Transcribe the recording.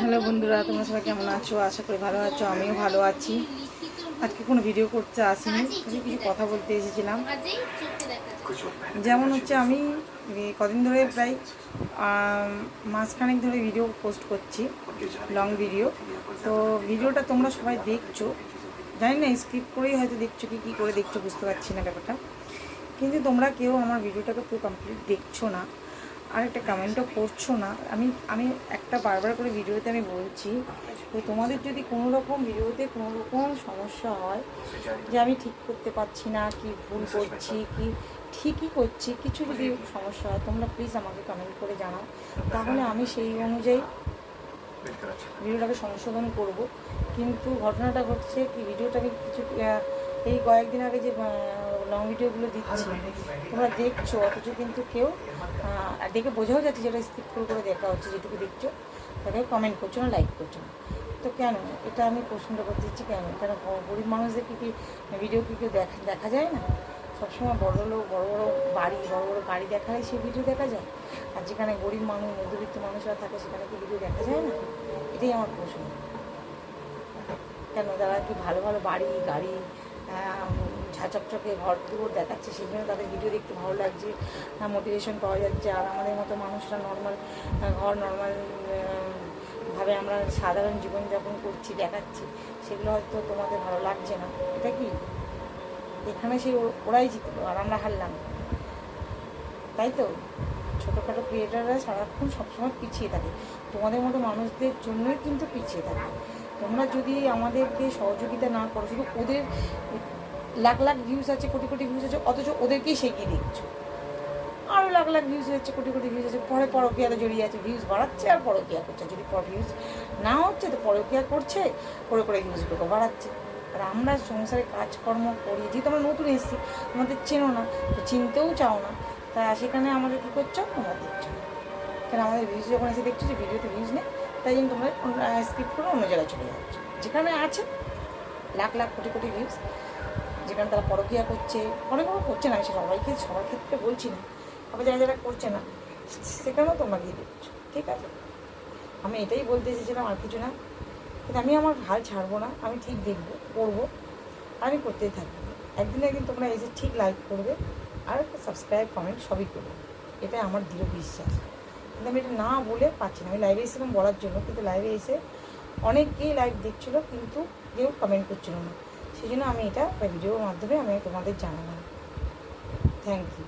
Hello বন্ধুরা, তোমরা সবাই কেমন আছো? আশা করি ভালো আছো। আমিও ভালো আছি। আজকে কোনো ভিডিও করতে আসিনি, কিছু কথা বলতে এসেছিলাম। যেমন হচ্ছে আমি কদিন ধরে প্রায় মাসখানেক ধরে ভিডিও পোস্ট করছি, লং ভিডিও। তো ভিডিওটা তোমরা সবাই দেখছো, জানি না স্কিপ করেই হয়তো দেখছো কি কী করে দেখছো বুঝতে পারছি না ব্যাপারটা। কিন্তু তোমরা কেউ আমার ভিডিওটাকে পুরো কমপ্লিট দেখছো না, আর একটা কমেন্টও করছো না। আমি একটা বারবার করে ভিডিওতে আমি বলছি যে তোমাদের যদি কোনো রকম ভিডিওতে কোনো রকম সমস্যা হয়, যে আমি ঠিক করতে পারছি না, কি ভুল করছি, কি ঠিকই করছি, কিছু যদি সমস্যা হয় তোমরা প্লিজ আমাকে কমেন্ট করে জানাও, তাহলে আমি সেই অনুযায়ী ভিডিওটাকে সংশোধন করব। কিন্তু ঘটনাটা ঘটছে কি, ভিডিওটাকে কিছু এই কয়েকদিন আগে যে লং ভিডিওগুলো দিচ্ছি তোমরা দেখছো, অথচ কিন্তু কেউ দেখে বোঝাও যাচ্ছে যেটা স্কিপ করে দেখা হচ্ছে, যেটুকু দেখছো তাকে কমেন্ট করছো না, লাইক করছো না। তো কেন, এটা আমি প্রশ্নটা করতে দিচ্ছি কেন গরিব মানুষদেরকে কি ভিডিও কি কেউ দেখা যায় না? সবসময় বড় লোক বড় বড় বাড়ি বড় বড় গাড়ি দেখালে সেই ভিডিও দেখা যায়, আর যেখানে গরিব মানুষ মধ্যবিত্ত মানুষরা থাকে সেখানে কি ভিডিও দেখা যায় না? এটাই আমার প্রশ্ন। কেন তারা কি ভালো ভালো বাড়ি গাড়ি ঝাঁচকচকে ঘর দুয়ার দেখাচ্ছে, সেই জন্য তাদের ভিডিও দেখতে ভালো লাগছে, মোটিভেশন পাওয়া যাচ্ছে, আর আমাদের মতো মানুষরা নর্মাল ঘর নর্মাল ভাবে আমরা সাধারণ জীবনযাপন করছি দেখাচ্ছি, সেগুলো হয়তো তোমাদের ভালো লাগছে না। এটা কি এখানে সেই ওরাই জিতলো আর আমরা হারলাম, তাই তো? ছোটোখাটো ক্রিয়েটাররা সারাক্ষণ সবসময় পিছিয়ে থাকে, তোমাদের মতো মানুষদের জন্যই কিন্তু পিছিয়ে থাকে। তোমরা যদি আমাদেরকে সহযোগিতা না করো, শুধু ওদের লাখ লাখ ভিউজ আছে, কোটি কোটি ভিউজ আছে, অথচ ওদেরকেই সেগিয়ে দিচ্ছ। আরও লাখ লাখ ভিউজ হচ্ছে, কোটি কোটি ভিউজ আছে, পরে পরকীয়াতে জড়িয়ে আছে, ভিউজ বাড়াচ্ছে আর পরকীয়া করছে। যদি ভিউজ না হচ্ছে তো পরকীয়া করছে, করে ভিউজগুলো বাড়াচ্ছে। আর আমরা সংসারে কাজকর্ম করি, যেহেতু আমরা নতুন এসেছি, আমাদের চেনো না, তো চিনতেও চাও না, তা সেখানে আমাদের কী করছো, তোমরা দেখছো। কেন আমাদের ভিউজ যখন এসে দেখছো যে ভিডিওতে ভিউজ নেই, তাই জন্য তোমরা স্কিপ করে অন্য জায়গায় চলে যাচ্ছ, যেখানে আছে লাখ লাখ কোটি কোটি ভিউজ, যেখানে তারা পরকীয়া করছে। অনেক করছে না, আমি সবার ক্ষেত্রে বলছি না, আবার যারা করছে না সেখানেও তোমরা গিয়ে দেখছো। ঠিক আছে, আমি এটাই বলতে এসেছিলাম, আর কিছু না। কিন্তু আমি আমার হাল ছাড়বো না, আমি ঠিক দেখবো, করবো, আমি করতেই থাকবো। একদিন তোমরা এসে ঠিক লাইক করবে আর সাবস্ক্রাইব কমেন্ট সবই করবে, এটাই আমার দৃঢ় বিশ্বাস। কিন্তু আমি এটা না বলে পাচ্ছি না। আমি লাইভে এসেছিলাম বলার জন্য, কিন্তু লাইভে এসে অনেকেই লাইভ দেখছিলো কিন্তু কেউ কমেন্ট করছিল না, সেই জন্য আমি এটা ভিডিওর মাধ্যমে আমি তোমাদের জানালাম। Thank you.